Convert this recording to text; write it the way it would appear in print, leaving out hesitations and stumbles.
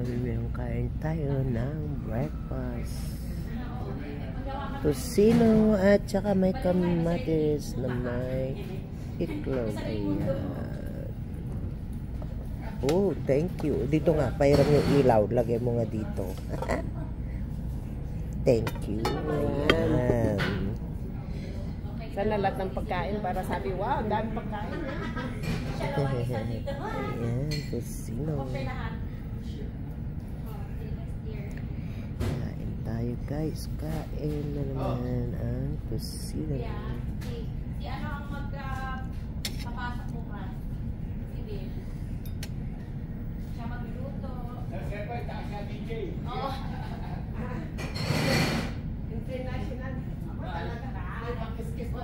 Yung kain tayo ng breakfast. Tosino at saka may kamatis na may iklog. Ayan. Oh, thank you. Dito nga, pairam yung ilaw. Lagay mo nga dito. Thank you. Ayan. Sana lahat ng pagkain para sabi, wow, dami pagkain. Ayan, tosino. Kain tayo guys. Kain na naman ang tosino. Si ano ang magpapasok bukas? Si Bill. Siya magluluto. Oo. International. Talaga. Ay, pakis-kis na.